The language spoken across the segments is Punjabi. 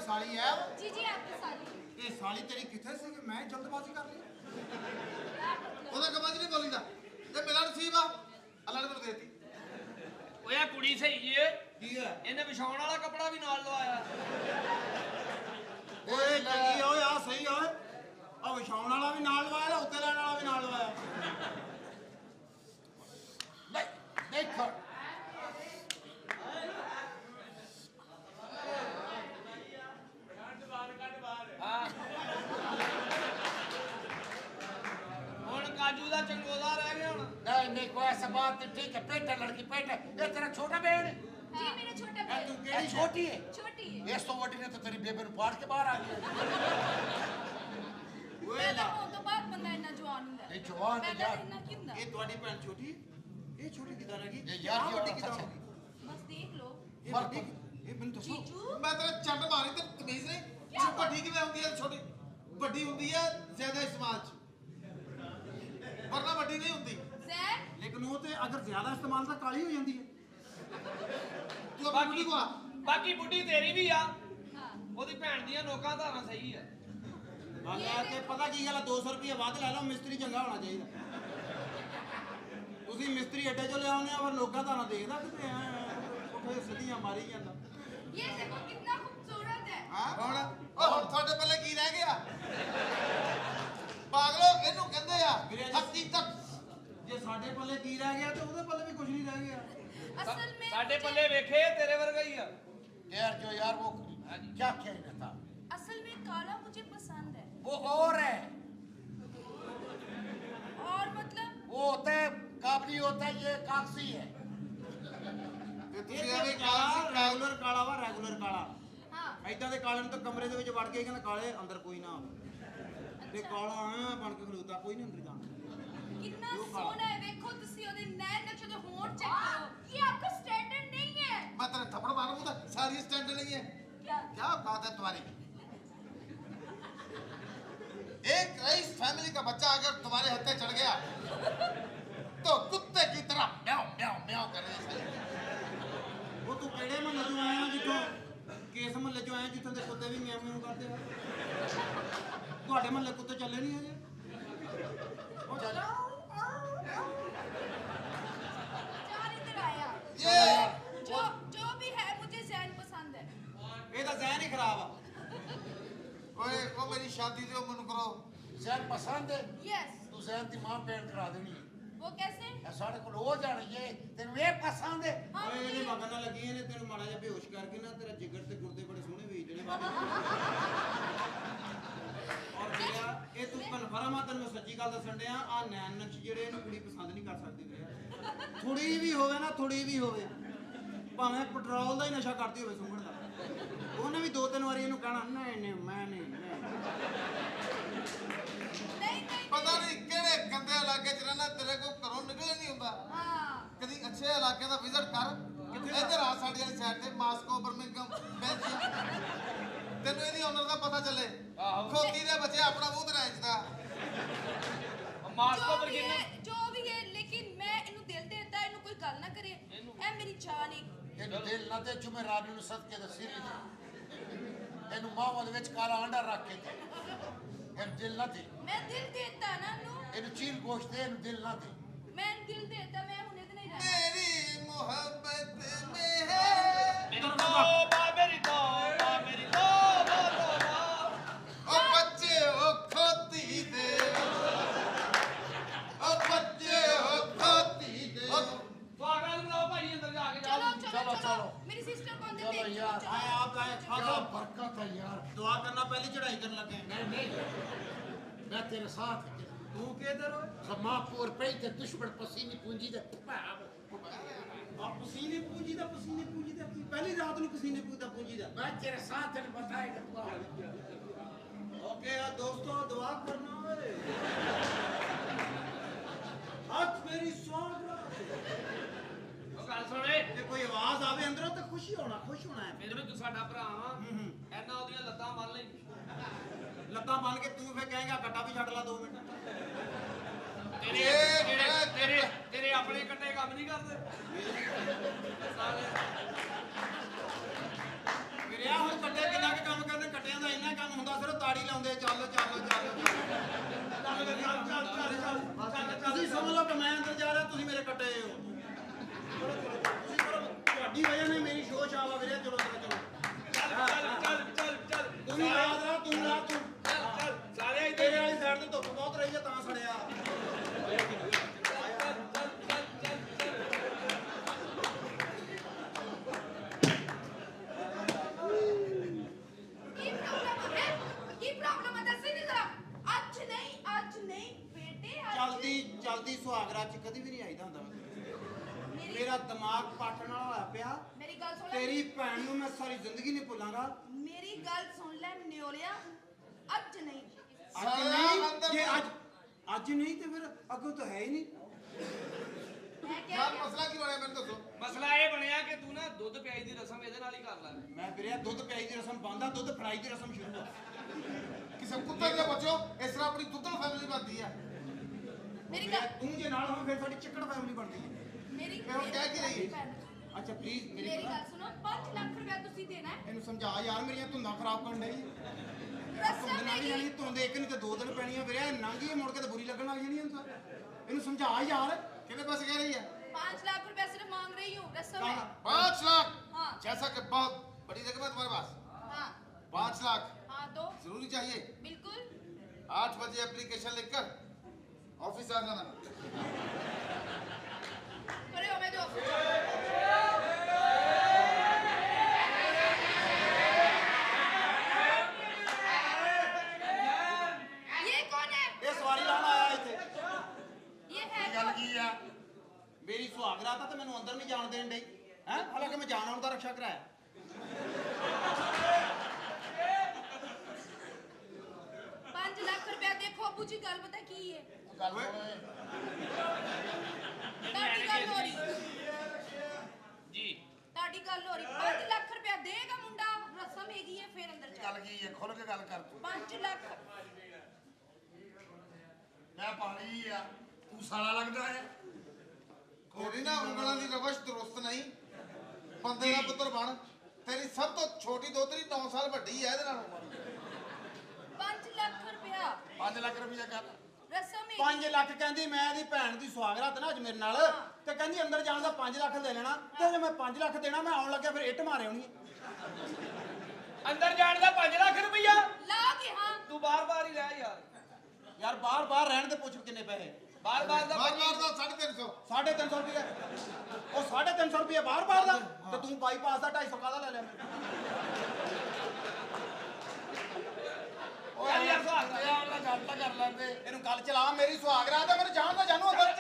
साली है? जी जी आपकी साली। ये साली तेरी किथे सी कि मैं जल्दबाजी कर रही ਉਹਦਾ ਕਮਾਂ ਨਹੀਂ ਬੋਲੀਦਾ ਤੇ ਮੇਰਾ ਨਸੀਬ ਆ ਅੱਲਾ ਨੇ ਮੈਨੂੰ ਦੇਤੀ ਓਏ ਆ ਕੁੜੀ ਸਹੀ ਏ ਕੀ ਹੈ ਇਹਨੇ ਵਿਛਾਉਣ ਵਾਲਾ ਕੱਪੜਾ ਵੀ ਨਾਲ ਲਵਾਇਆ ਓਏ ਕੀ ਓਏ ਆ ਸਹੀ ਓਏ ਆ ਵਿਛਾਉਣ ਵਾਲਾ ਵੀ ਨਾਲ ਲਵਾਇਆ ਉੱਤੇ ਲੈਣ ਵਾਲਾ ਵੀ ਨਾਲ ਲਵਾਇਆ ਦੇਖੋ काजू दा चंगोदा रह गया हुण नहीं नहीं कोई ऐसा बात नहीं ठीक है पेट है लड़की पेट है ये तेरा छोटा बहन है जी मेरा छोटा तू बहन। केड़ी छोटी है छोटी है। इस तो वोटी ने तो तेरी बेबे नु फाड़ के बाहर आ गई ਓਏ मैं तो तो बात बंदा इतना जवान हुंदा ये जवान है पहले यार इतना की हुंदा ਇਹ ਤੁਹਾਡੀ ਭੈਣ ਛੋਟੀ ਇਹ ਛੋਟੀ ਕਿਦਾਂ ਰਹਿ ਗਈ ये यार ਆਹ ये ਵੱਡੀ और ਕਿੱਦਾਂ अच्छा ਹੋ ਗਈ बस देख लो। ਇਹ ਵੱਡੀ ਇਹ ਮੈਨੂੰ ਦੱਸੋ ਜੀਜੂ। ਮੈਂ ਤੇਰਾ ਚੱਟ ਮਾਰੀ ਤੇ ਤਮੀਜ਼ ਨਹੀਂ ਕਿਆ ਵੱਡੀ ਕਿਵੇਂ ਹੁੰਦੀ ਹੈ ਛੋਟੀ ਵੱਡੀ ਹੁੰਦੀ ਹੈ ਜ਼ਿਆਦਾ ਇਸਤੇਮਾਲ ਚ ਵਰਨਾ ਵੱਡੀ ਨਹੀਂ ਹੁੰਦੀ जैन ਲੇਕਿਨ ਉਹ ਤੇ ਅਗਰ ਜ਼ਿਆਦਾ ਇਸਤੇਮਾਲ ਤਾਂ ਕਾਲੀ ਹੋ ਜਾਂਦੀ ਹੈ ਤੂੰ ਆਪਣੀ ਬੁੱਢੀ ਕੋ ਆ ਬਾਕੀ ਬੁੱਢੀ ਤੇਰੀ ਵੀ ਆ हां ਉਹਦੀ ਭੈਣ ਦੀਆਂ ਨੋਕਾਂ ਧਾਰਾਂ ਸਹੀ ਆ ਆ ਲੈ ਕੇ ਪਤਾ ਕੀ ਗੱਲ ਆ 200 ਰੁਪਏ ਵੱਧ ਲੈ ਲਓ ਮਿਸਤਰੀ ਚੰਗਾ ਹੋਣਾ ਚਾਹੀਦਾ ਤੁਸੀਂ ਮਿਸਤਰੀ ਅੱਡੇ ਚੋਂ ਲਿਆਉਂਦੇ ਆ ਪਰ ਲੋਕਾਂ ਦਾ ਨਾ ਦੇਖਦਾ ਕਿਤੇ ਉੱਥੇ ਸਿੱਧੀਆਂ ਮਾਰੀ ਜਾਂਦਾ ये देखो कितना खूबसूरत है। ਹਾਂ ਹੁਣ ਉਹ ਹੁਣ ਤੁਹਾਡੇ ਪੱਲੇ ਕੀ ਰਹਿ ਗਿਆ ਪਾਗਲੋ ਇਹਨੂੰ ਕਹਿੰਦੇ ਆ ਹਕੀਕਤ ਜੇ ਸਾਡੇ ਪੱਲੇ ਕੀ ਰਹਿ ਗਿਆ ਤੇ ਉਹਦੇ ਪੱਲੇ ਵੀ ਕੁਝ ਨਹੀਂ ਰਹਿ ਗਿਆ असल में ਸਾਡੇ ਪੱਲੇ ਵੇਖੇ ਤੇਰੇ ਵਰਗਾ ਹੀ ਆ यार जो यार वो क्या कहना था असल में काला मुझे पसंद है। वो और है और मतलब वो होता है काबली होता है ये कागजी है ਤੇ ਤੁਸੀਂ ਐਵੇਂ ਕਾਲਾ ਰੈਗੂਲਰ ਕਾਲਾ ਵਾ ਰੈਗੂਲਰ ਕਾਲਾ हाँ ਐਦਾਂ ਦੇ ਕਾਲੇ ਨੂੰ ਤਾਂ ਕਮਰੇ ਦੇ ਵਿੱਚ ਵੜ ਕੇ ਕਹਿੰਦਾ ਕਾਲੇ ਅੰਦਰ ਕੋਈ ਨਾ ਆਵੇ ਤੇ ਕਾਲਾ ਐ ਬਣ ਕੇ ਖਲੋਤਾ ਕੋਈ ਨਹੀਂ ਅੰਦਰ ਜਾਂਦਾ कितना यो काला। सोना है देखो तुसी ओदे नैन नक्शे दे होंठ चेक करो ये आपका स्टैंडर्ड नहीं है। मैं तेरे थप्पड़ मारूंगा सारी स्टैंड नहीं है क्या क्या बात है तुम्हारी एक रईस फैमिली का बच्चा अगर तुम्हारे हत्थे चढ़ गया तो कुत्ते की तरह म्याऊं म्याऊं म्याऊं कर रही है वो तू केड़े महल्ले चों आया जिथों केस महल्ले चों आया जिथों दे कुत्ते भी म्याऊं म्याऊं करते हैं ਤੁਹਾਡੇ महल्ले कुत्ते चले नहीं हजे चार इधर आया। ये जो जो भी है मुझे जैन पसंद है। ਇਹ ਤਾਂ ਜ਼ਹਿਨ ਹੀ ਖਰਾਬ ਆ ਓਏ ਉਹ ਮੇਰੀ ਸ਼ਾਦੀ ਦਿਓ ਮੈਨੂੰ ਕਰੋ जैन पसंद है यस तू जैन की मां पैर करा देनी है वो कैसे साढ़े को हो जाना ये तेन ये पसंद है हाँ ਓਏ ਇਹਦੇ मुझे ਮਗਰ ਨਾਲ ਲੱਗੀ ਇਹਨੇ ਤੈਨੂੰ ਮਾੜਾ ਜਿਹਾ ਬੇਹੋਸ਼ ਕਰਕੇ ਨਾ ਤੇਰਾ ਜਿਗਰ ਤੇ ਗੁਰਦੇ ਬੜੇ ਸੋਹਣੇ ਵੇਚ ਦੇਣੇ ਬਾਬੇ ਔਰ ਜਿਹੜਾ ਇਹ ਤੂੰ ਕਨਫਰਮ ਆ ਤੈਨੂੰ ਮੈਂ ਸੱਚੀ ਗੱਲ ਦੱਸਣ ਡਿਆ ਆ ਨੈਣ ਨਕਸ਼ ਜਿਹੜੇ ਇਹਨੂੰ ਕੁੜੀ ਪਸੰਦ ਨਹੀਂ ਕਰ ਸਕਦੀ ਵੀਰੇ ਥੋੜੀ ਵੀ ਹੋਵੇ ਨਾ ਥੋੜੀ ਵੀ ਹੋਵੇ ਭਾਵੇਂ ਪੈਟਰੋਲ ਦਾ ਹੀ ਨਸ਼ਾ ਕਰਦੀ ਹੋਵੇ ਸੁੰਘਣ ਦਾ ਉਹਨੇ ਵੀ 2-3 ਵਾਰੀ ਇਹਨੂੰ ਕਹਿਣਾ ਨਹੀਂ ਨਹੀਂ ਮੈਂ ਨਹੀਂ नहीं नहीं ਪਤਾ ਨਹੀਂ ਕਿਹੜੇ ਗੰਦੇ ਇਲਾਕੇ 'ਚ ਰਹਿਣਾ ਤੇਰੇ ਕੋਲ ਘਰੋਂ ਨਿਕਲ ਨਹੀਂ ਹੁੰਦਾ हाँ ਕਦੀ ਅੱਛੇ ਇਲਾਕੇ ਦਾ ਵਿਜ਼ਿਟ ਕਰ ਇੱਧਰ ਆ ਸਾਡੀ ਵਾਲੀ ਸਾਈਡ ਤੇ ਮਾਸਕੋ ਬਰਮਿੰਗਮ ਬੈਲਜੀਅਮ ਤੈਨੂੰ ਇਹਦੀ ਓਨਰ ਦਾ ਪਤਾ ਚੱਲੇ ਆਹੋ। ਖੋਤੀ ਦੇ ਬੱਚੇ ਆਪਣਾ ਮੂੰਹ ਤੇ ਰਾਜਦਾ ਮਾਸਕੋ जो भी ਵਰਗੀ है जो भी है लेकिन मैं इनु दिल देता इनु कोई गल ना करे ए मेरी जान है। ਇਹਨੂੰ ਦਿਲ ਨਾ ਦੇ ਚੁਮੇ ਰਾਤ ਨੂੰ ਸਦਕੇ ਦਾ ਸਿਰ ਦੇ ਇਹਨੂੰ ਮਾਵਾਂ ਦੇ ਵਿੱਚ ਕਾਲਾ ਆਂਡਾ ਰੱਖ ਕੇ ਦੇ ਇਹਨੂੰ ਦਿਲ ਨਾ ਦੇ मैं दिल देता ना नु ਇਹਨੂੰ ਚੀਲ ਗੋਸ਼ਤ ਦੇ ਇਹਨੂੰ ਦਿਲ ਨਾ ਦੇ मैं दिल देता मैं हुने तो नहीं रहना। मेरी मोहब्बत में है ਮੇਰੀ ਤੋਬਾ ਮੇਰੀ ਤੋਬਾ ਮੇਰੀ ਤੋਬਾ ਤੋਬਾ ओ बच्चे ओ खोती दे ओ बच्चे ओ खोती दे ਸਵਾਗਤ ਬਣਾਓ ਭਾਈ ਅੰਦਰ ਜਾ ਕੇ चलो ਜਾਓ चलो चलो, चलो चलो। मेरी सिस्टर कौन चलो देती यार। आए आप आए खा क्या जाओ बरकत है यार दुआ करना पहली चढ़ाई करने लगे नहीं नहीं मैं तेरे साथ तू किधर हो समापुर पे ते दुश्मन पसीने पूंजी दे आप पसीने पूंजी दा पहली रात ਨੂੰ पसीने पूंजी दा मैं तेरे साथ तेरे बताएगा दुआ ओके यार दोस्तों दुआ करना ओए आज मेरी सॉन्ग ਉਹ ਗੱਲ ਸੁਣੇ ਤੇ ਕੋਈ ਆਵਾਜ਼ ਆਵੇ ਅੰਦਰੋਂ ਤਾਂ ਖੁਸ਼ ਹੋਣਾ ਹੈ ਮੇਰੇ ਵਿੱਚ ਤੂੰ ਸਾਡਾ ਭਰਾ ਵਾ ਐਨਾ ਉਹਦੀਆਂ ਲੱਤਾਂ ਬੰਨ ਲਈ ਲੱਤਾਂ ਬੰਨ ਕੇ ਤੂੰ ਫੇਰ ਕਹੇਗਾ ਕੱਟਾ ਵੀ ਛੱਡ ਲਾ 2 ਮਿੰਟ ਤੇਰੇ ਆਪਣੇ ਕੱਟੇ ਕੰਮ ਨਹੀਂ ਕਰਦੇ ਵੀਰਿਆ ਹੁਣ ਕੱਟੇ ਕਿੰਨਾ ਕੁ ਕੰਮ ਕਰਨੇ ਆਉਂਦੇ ਚੱਲ ਤੁਸੀਂ ਸਮਝ ਲਓ ਕਿ ਮੈਂ ਅੰਦਰ ਜਾ ਰਿਹਾ ਤੁਸੀਂ ਮੇਰੇ ਕੱਟੇ ਹੋ ਤੁਸੀਂ ਕਰੋ ਤੁਹਾਡੀ ਵਜ੍ਹਾ ਨਾਲ ਮੇਰੀ ਸ਼ੋਅ ਸ਼ਾਵਾ ਵੀਰੇ ਚਲੋ ਤੂੰ ਨਹੀਂ ਯਾਦ ਰਾ ਤੂੰ ਸਾਰੇ ਤੇਰੇ ਵਾਲੀ ਸਾਈਡ ਤੇ ਧੁੱਪ ਬਹੁਤ ਰਹੀ ਹੈ ਤਾਂ ਸੜਿਆ ਕੀ ਪ੍ਰੋਬਲਮ ਹੈ ਦੱਸੀ ਨਹੀਂ ਜ਼ਰਾ ਅੱਜ ਨਹੀਂ ਬੇਟੇ ਚਲਦੀ ਸੁਹਾਗਰਾ ਚ ਕਦੀ ਵੀ ਨਹੀਂ ਆਈਦਾ ਹੁੰਦਾ ਮੇਰੀ ਮੇਰਾ ਦਿਮਾਗ ਪਾਟਣ ਵਾਲਾ ਹੋਇਆ ਪਿਆ ਮੇਰੀ ਗੱਲ ਸੁਣ ਲੈ ਤੇਰੀ ਭੈਣ ਨੂੰ ਮੈਂ ਸਾਰੀ ਜ਼ਿੰਦਗੀ ਨਹੀਂ ਭੁੱਲਾਂਗਾ ਮੇਰੀ ਗੱਲ ਸੁਣ ਲੈ ਨਿਓਲਿਆ ਅੱਜ ਨਹੀਂ ਅੱਜ ਨਹੀਂ ਜੇ ਅੱਜ ਨਹੀਂ ਤੇ ਫਿਰ ਅੱਗੋਂ ਤਾਂ ਹੈ ਹੀ ਨਹੀਂ ਮੈਂ ਯਾਰ ਕਿਹਾ ਮਸਲਾ ਕੀ ਬਣਿਆ ਮੈਨੂੰ ਦੱਸੋ ਮਸਲਾ ਇਹ ਬਣਿਆ ਕਿ ਤੂੰ ਨਾ ਦੁੱਧ ਪਿਆਈ ਦੀ ਰਸਮ ਇਹਦੇ ਨਾਲ ਹੀ ਕਰ ਲੈ ਮੈਂ ਵੀਰੇ ਦੁੱਧ ਪਿਆਈ ਦੀ ਰਸਮ ਬੰਦਾ ਦੁੱਧ ਫੜਾਈ ਦੀ ਰਸਮ ਸ਼ੁਰੂ ਆ ਕਿਸੇ ਕੁੱਤੇ ਦੇ ਬੱਚੋ ਇਸ ਤਰ੍ਹਾਂ ਆਪਣੀ ਦੁੱਧਣ ਫੈਮਿਲੀ ਬਣਦੀ ਹੈ ਮੇਰੀ ਗੱਲ ਤੂੰ ਜੇ ਨਾਲ ਹੋਵੇਂ ਫਿਰ ਸਾਡੀ ਚਿੱਕੜ ਫੈਮਿਲੀ ਬਣਦੀ ਹੈ ਮੇਰੀ ਮੈਂ ਹੁਣ ਕਹਿ ਕੀ ਰਹੀ ਅੱਛਾ ਪਲੀਜ਼ ਮੇਰੀ ਗੱਲ ਸੁਣੋ 5 ਲੱਖ ਰੁਪਏ ਤੁਸੀਂ ਦੇਣਾ ਹੈ ਇਹਨੂੰ ਸਮਝਾ ਯਾਰ ਮੇਰੀਆਂ ਧੁੰਦਾਂ ਖਰਾਬ ਕਰਨ ਡਈ ਰਸਮ ਧੁੰਦ ਨਾਲ ਹੈਗੀ ਜਾਣੀ ਧੁੰਦ ਇੱਕ ਨਹੀਂ ਤੇ ਦੋ ਦਿਨ ਪੈਣੀਆਂ ਵੀਰੇ ਲੰਘੀ ਮੁੜ ਕੇ ਤੇ ਬੁਰੀ ਲੱਗਣ ਲੱਗ ਜਾਣੀ ਹੁਣ ਤਾਂ ਇਹਨੂੰ ਸਮਝਾ ਯਾਰ कितने पैसे कह रही है 5 लाख रुपए सिर्फ मांग रही हूँ रसम है 5 लाख हाँ जैसा कि बहुत बड़ी रकम है तुम्हारे पास हाँ 5 लाख हाँ दो जरूरी चाहिए बिल्कुल 8 बजे एप्लीकेशन लिखकर ऑफिस आ जाना खड़े हो मैं जो ये कौन है ਇਹ ਸਵਾਰੀ ਲਾਉਣ ਆਇਆ ਇੱਥੇ ये है ਗੱਲ कौन? ਕੀ ਆ ਮੇਰੀ ਸੁਹਾਗਰਾ ਤਾਂ ਮੈਨੂੰ ਅੰਦਰ ਨਹੀਂ ਜਾਣ ਦੇਣ ਡਈ ਹੈ ਹਾਲਾਂਕਿ ਮੈਂ ਜਾਣ ਆਉਣ ਦਾ ਰਕਸ਼ਾ ਕਰਾਇਆ 5 लाख रुपया देखो अबू जी गल पता की है ਗੱਲ ਸੁਣ ताड़ी गल हो रही ਜੀ ताड़ी गल हो रही 5 लाख रुपया देगा मुंडा रसम हैगी है फिर अंदर ਗੱਲ चल ਕੀ ਹੈ ਖੁੱਲ ਕੇ ਗੱਲ ਕਰ ਤੂੰ 5 लाख ਮੈਂ ਪਾਣੀ ਆ ਤੂੰ ਸਾਲਾ ਲੱਗਦਾ ਹੈ तेरी ना उंगलों की रवश दुरुस्त नहीं बंदे का पुत्र बन तेरी सब तो छोटी दोतरी 9 साल ਵੱਡੀ है ਇਹਦੇ ਨਾਲੋਂ 5 ਲੱਖ ਰੁਪਇਆ 5 ਲੱਖ ਰੁਪਇਆ ਕਰ ਰਸਮ ਹੈ 5 ਲੱਖ ਕਹਿੰਦੀ ਮੈਂ ਇਹਦੀ ਭੈਣ ਦੀ ਸੁਹਾਗਰਾ ਤੇ ਨਾ ਅੱਜ ਮੇਰੇ ਨਾਲ ਤੇ ਕਹਿੰਦੀ ਅੰਦਰ ਜਾਣ ਦਾ 5 ਲੱਖ ਦੇ ਲੈਣਾ ਤੇ ਜੇ ਮੈਂ 5 ਲੱਖ ਦੇਣਾ ਮੈਂ ਆਉਣ ਲੱਗਿਆ ਫਿਰ ਇੱਟ ਮਾਰੇ ਹੋਣੀ ਅੰਦਰ ਜਾਣ ਦਾ 5 ਲੱਖ ਰੁਪਈਆ ਲਾ ਕੇ ਹਾਂ ਤੂੰ ਬਾਰ-ਬਾਰ ਹੀ ਰਹਿ ਯਾਰ ਯਾਰ ਬਾਹਰ ਰਹਿਣ ਦੇ ਪੁੱਛ ਕਿੰਨੇ ਪੈਸੇ ਬਾਰ-ਬਾਰ ਦਾ ਬਾਰ ਬਾਰ ਦਾ 350 350 ਰੁਪਏ ਉਹ 350 ਰੁਪਏ ਬਾਹਰ ਦਾ ਤੇ ਤੂੰ ਬਾਈਪਾਸ ਦਾ 250 ਕਾਹਦਾ ਲੈ ਲਿਆ ਚੱਲ ਯਾਰ ਸੁਹਾਗ ਤੇ ਆਉਣ ਦਾ ਗੱਲ ਤਾਂ ਕਰ ਲੈਂਦੇ ਇਹਨੂੰ ਗੱਲ ਚਲਾ ਮੇਰੀ ਸੁਹਾਗਰਾ ਤੇ ਮੈਨੂੰ ਜਾਣ ਦਾ ਜਾਣੂ ਅੰਦਰ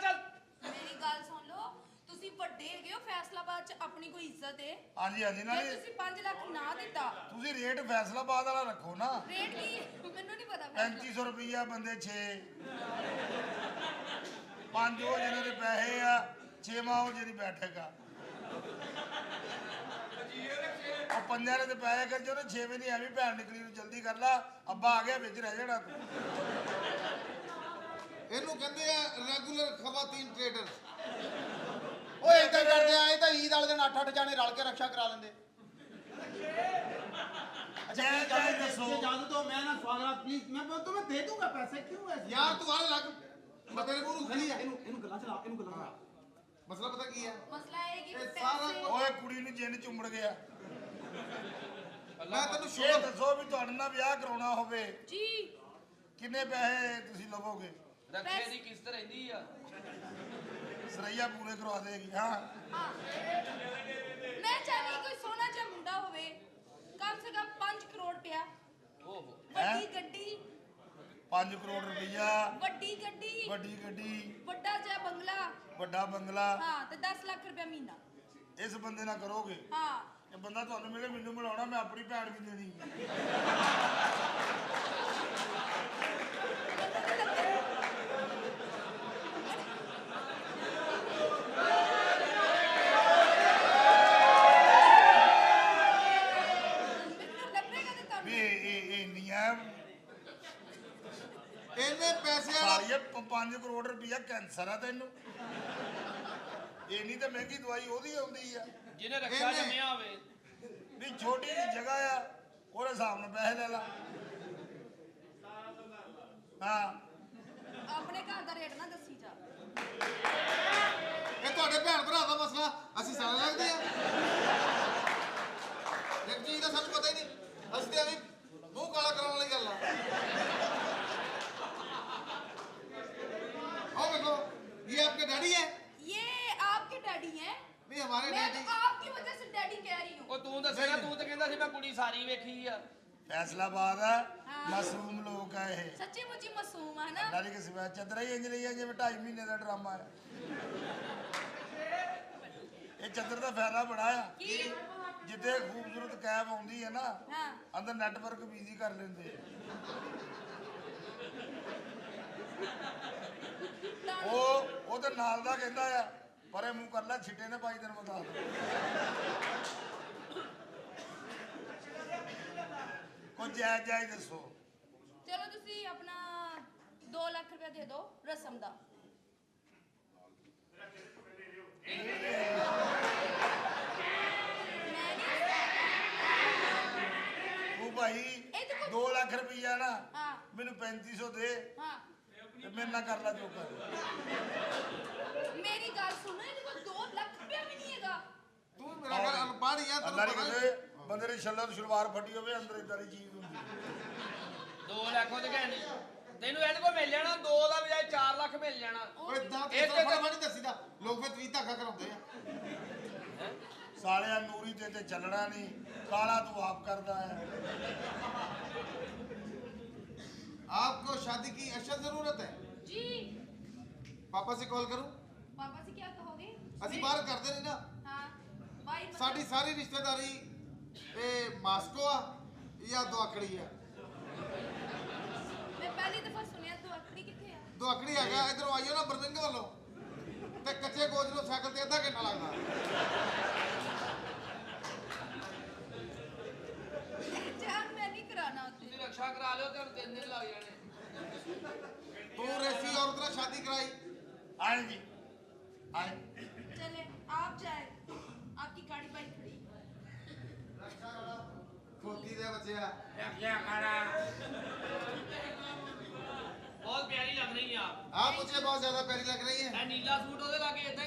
ਚੱਲ ਮੇਰੀ ਗੱਲ ਸੁਣ ਲਓ ਤੁਸੀਂ ਵੱਡੇ ਹੈਗੇ ਹੋ ਫੈਸਲਾਬਾਦ ਚ ਆਪਣੀ ਕੋਈ ਇੱਜ਼ਤ ਹੈ ਹਾਂਜੀ ਹਾਂਜੀ ਜੇ ਨਾਲੇ ਤੁਸੀਂ 5 ਲੱਖ ਨਾ ਦਿੱਤਾ ਤੁਸੀਂ ਰੇਟ ਫੈਸਲਾਬਾਦ ਵਾਲਾ ਰੱਖੋ ਨਾ ਰੇਟ ਕੀ ਹੈ? ਮੈਨੂੰ ਨਹੀਂ ਪਤਾ ਫੈਸਲਾ 3500 ਰੁਪਈਆ ਬੰਦੇ 6 5 ਉਹ ਜਿਹਨਾਂ ਦੇ ਪੈਸੇ ਆ 6 ਉਹ ਜਿਹੜੀ ਬੈਠਕ ਆ ਉਹ ਪੰਜਾਂ ਨੇ ਤੇ ਪੈਸੇ ਕਰ ਜੋ 6 ਨਹੀਂ ਐਵੇਂ ਭੈਣ ਨਿਕਲੀ ਨੂੰ ਜਲਦੀ ਕਰ ਲਾ ਅੱਬਾ ਆ ਗਿਆ ਵਿੱਚ ਰਹਿ ਜਾਣਾ ਤੂੰ ਇਹਨੂੰ ਕਹਿੰਦੇ ਆ ਰੈਗੂਲਰ ਖਵਾਤੀਨ ਟ੍ਰੇਡਰ ਓਏ ਇਦਾਂ ਕਰਦੇ ਆ ਇਹ ਤਾਂ ਈਦ ਵਾਲੇ ਦਿਨ 8-8 ਜਾਣੇ ਰਲ ਕੇ ਰਕਸ਼ਾ ਕਰਾ ਲੈਂਦੇ ਅੱਛਾ ਜੈ ਦੱਸੋ। ਇਜਾਜ਼ਤ ਹੋ ਮੈਂ ਨਾ ਸੁਹਾਗਰਾ ਪਲੀਜ਼ ਮੈਂ तुम्हें दे दूंगा पैसे क्यों ऐसे ਯਾਰ ਤੂੰ ਆਲੇ ਲੱਗ ਮੈਂ ਤੇਰੇ ਮੂੰਹ ਨੂੰ ਖੜੀ ਆ ਇਹਨੂੰ ਗੱਲਾਂ ਚਲਾ ਇਹਨੂੰ ਗੱਲਾਂ ਚਲਾ ਮਸਲਾ ਪਤਾ ਕੀ ਹੈ ਮਸਲਾ ਇਹ ਕਿ ਇਹ ਸਾਰਾ ਪੈਸੇ ਓਏ ਕੁੜੀ ਨੂੰ ਜਿੰਨ ਚੁੰਮੜ ਗਿਆ ਮੈਂ ਤੈਨੂੰ ਇਹ ਸ਼ੋਅ ਦੱਸੋ ਵੀ ਤੁਹਾਡੇ ਨਾਲ ਵਿਆਹ ਕਰਾਉਣਾ ਹੋਵੇ ਜੀ ਕਿੰਨੇ ਪੈਸੇ ਤੁਸੀਂ ਲਵੋਗੇ ਰੱਖੇ ਦੀ ਕਿਸ਼ਤ ਰਹਿੰਦੀ ਆ ਸਰਈਆ ਪੂਰੇ ਕਰਵਾ ਦੇਗੀ ਹਾਂ ਹਾਂ ਮੈਂ ਚਾਹਨੀ ਕੋਈ ਸੋਨਾ ਜਿਹਾ ਮੁੰਡਾ ਹੋਵੇ ਕਮ ਸੇ ਕਮ 5 ਕਰੋੜ ਰੁਪਇਆ ਓਹੋ ਵੱਡੀ ਗੱਡੀ 5 ਕਰੋੜ ਰੁਪਈਆ ਵੱਡੀ ਗੱਡੀ ਵੱਡੀ ਗੱਡੀ ਵੱਡਾ ਜਿਹਾ ਬੰਗਲਾ ਵੱਡਾ ਬੰਗਲਾ ਹਾਂ ਤੇ 10 ਲੱਖ ਰੁਪਇਆ ਮਹੀਨਾ ਇਸ ਬੰਦੇ ਨਾਲ ਕਰੋਗੇ ਹਾਂ ਇਹ ਬੰਦਾ ਤੁਹਾਨੂੰ ਮਿਲੇ ਮੈਨੂੰ ਮਿਲਾਉਣਾ ਮੈਂ ਆਪਣੀ ਭੈਣ ਵੀ ਦੇਣੀ ਮੈਨੂੰ ਲੱਭੇਗਾ ਤੇ ਤੁਹਾਨੂੰ ਵੀ ਇਹ ਇੰਨੀਆਂ ਇਹਨੇ ਪੈਸਿਆਂ ਦਾ ਸਾਰੀਏ 5 ਕਰੋੜ ਰੁਪਈਆ ਕੈਂਸਰ ਆ ਤੈਨੂੰ ਇੰਨੀ ਤਾਂ ਮਹਿੰਗੀ ਦਵਾਈ ਉਹਦੀ ਆਉਂਦੀ ਆ ਜਿਹਨੇ ਰੱਖਿਆ ਇਹਨੇ- ਜੰਮਿਆ ਹੋਵੇ ਵੀ ਛੋਟੀ ਜਿਹੀ ਜਗ੍ਹਾ ਆ ਉਹਦੇ ਹਿਸਾਬ ਨਾਲ ਪੈਸੇ ਲੈ ਲਾ ਹਾਂ ਆਪਣੇ ਘਰ ਦਾ ਰੇਟ ਨਾ ਦੱਸੀ ਜਾ। ਇਹ ਤੁਹਾਡੇ ਭੈਣ ਭਰਾ ਦਾ ਮਸਲਾ, ਅਸੀਂ ਸਾਰੇ ਲੱਗਦੇ ਆ। ਇੱਕ ਚੀਜ਼ ਦਾ ਸਾਨੂੰ ਪਤਾ ਹੀ ਨਹੀਂ, ਅਸੀਂ ਤੇ ਐਵੇਂ ਮੂੰਹ ਕਾਲਾ ਕਰਾਉਣ ਵਾਲੀ ਗੱਲ ਆ। आओ देखो, ये आपके डैडी है? ये आपके डैडी हैं? नहीं हमारे मैं डैडी। तो आपकी वजह से डैडी कह रही हूँ। ਉਹ ਤੂੰ ਦੱਸੇਗਾ, ਤੂੰ ਤਾਂ ਕਹਿੰਦਾ ਸੀ ਮੈਂ ਕੁੜੀ ਸਾਰੀ ਵੇਖੀ ਆ। ਫੈਸਲਾਬਾਦ ਹੈ ਹਾਂ। ਮਾਸੂਮ ਲੋਕ ਹੈ ਇਹ सच्ची मुच्ची मासूम है ना? ਨਾਲੇ ਕਿਸੇ ਵੇ ਚੰਦਰਾ ਹੀ ਇੰਜ ਲਈ ਆ ਜਿਵੇਂ 2.5 ਮਹੀਨੇ ਦਾ ਡਰਾਮਾ ਹੈ ਇਹ ਚੰਦਰ ਦਾ ਫਾਇਦਾ ਬੜਾ ਆ की? ਜਿੱਥੇ ਖੂਬਸੂਰਤ ਕੈਬ ਆਉਂਦੀ ਹੈ ਨਾ हाँ। ਅੰਦਰ ਨੈਟਵਰਕ ਬਿਜ਼ੀ ਕਰ ਲੈਂਦੇ ਆ। ਉਹ ਤੇ ਨਾਲ ਦਾ ਕਹਿੰਦਾ ਆ ਪਰੇ ਮੂੰਹ ਕਰ ਲੈ ਛਿੱਟੇ ਨੇ ਪਾਈ ਦਿਨ ਬਤਾ ਕੋਈ ਜਾਇਜ਼ ਜਾਇਜ਼ ਦੱਸੋ। चलो तुसी अपना 2 लाख रुपया दे दो रसम दा। मैं नहीं- ਉਹ ਭਾਈ ਇਹ ਤਾਂ ਕੋਈ- 2 ਲੱਖ ਰੁਪਈਆ ਨਾ हाँ ਮੈਨੂੰ 3500 ਦੇ हाँ ਤੇ ਮੇਰੇ ਨਾਲ ਕਰ ਲੈ ਜੋ ਕਰ मेरी गल सुनो, ये कोई 2 लाख रुपया भी नहीं हैगा। तू मेरा घर अनपढ़ ही है, ਅੰਦਰ ਹੀ तेरे ਕਿਤੇ ਬੰਦੇ ਦੀ ਛੱਲਰ ਸ਼ਲਵਾਰ ਫਟੀ ਹੋਵੇ ਅੰਦਰ ਇਦਾਂ ਦੀ ਚੀਜ਼ ਹੁੰਦੀ 2 ਲੱਖ ਉਹ ਤੇ ਕਹਿਣੀ ਤੈਨੂੰ ਇਹਦੇ ਕੋਲ ਮਿਲ ਜਾਣਾ, 2 ਦਾ ਬਜਾਏ 4 ਲੱਖ ਮਿਲ ਜਾਣਾ। ਓਏ ਦਾਂ ਤੇ ਇਹ ਤੇ- ਫੜਫੜ ਨਹੀਂ ਦੱਸੀਦਾ, ਲੋਕ ਫਿਰ ਤਵੀਤ ਧਾਗਾ ਕਰਾਉਂਦੇ ਆ। ਸਾਲਿਆ ਨੂਰੀ ਤੇ ਚੱਲਣਾ ਨਹੀਂ ਕਾਲਾ ਤੂੰ ਆਪ ਕਰਦਾ ਹੈ आपको शादी की अशद जरूरत है? जी पापा से कॉल करूं? पापा से क्या कहोगे? ਅਸੀਂ ਬਾਹਰ ਕਰਦੇ ਨਹੀਂ ਨਾ। हाँ भाई मतलब- ਸਾਡੀ ਸਾਰੀ ਰਿਸ਼ਤੇਦਾਰੀ ਇਹ ਮਾਸਕੋ ਆ ਜਾਂ ਦੁਆਕੜੀ ਆ। मैं पहली दफा सुनिया तो अखड़ी किथे है? ਦੁਆਕੜੀ ਹੈਗਾ ਇਧਰੋਂ ਆਈਓ ਨਾ ਬਰਨਿੰਗ ਵੱਲੋਂ ਤੇ ਕੱਚੇ ਕੋਚ ਨੂੰ ਸਾਈਕਲ ਤੇ ਅੱਧਾ ਘੰਟਾ ਲੱਗਦਾ। जान मैं नहीं कराना होती। ਤੁਸੀਂ ਰਕਸ਼ਾ ਕਰਾ ਲਿਓ ਤੇ 3 ਦਿਨ ਲੱਗ ਜਾਣੇ। ਤੂੰ ਰੇਸੀ ਔਰਤ ਨਾਲ ਸ਼ਾਦੀ ਕਰਾਈ। ਆਏ ਜੀ ਆਏ चले आप जाए, आपकी गाड़ी बाइक खड़ी। ਖੋਤੀ ਦੇ ਬੱਚਿਆ। ਬਹੁਤ ਪਿਆਰੀ ਲੱਗ ਰਹੀ ਆ। आप मुझे बहुत ज्यादा प्यारी लग रही है। ਇਹ ਨੀਲਾ ਸੂਟ ਉਹਦੇ ਲਾਗੇ ਇਦਾਂ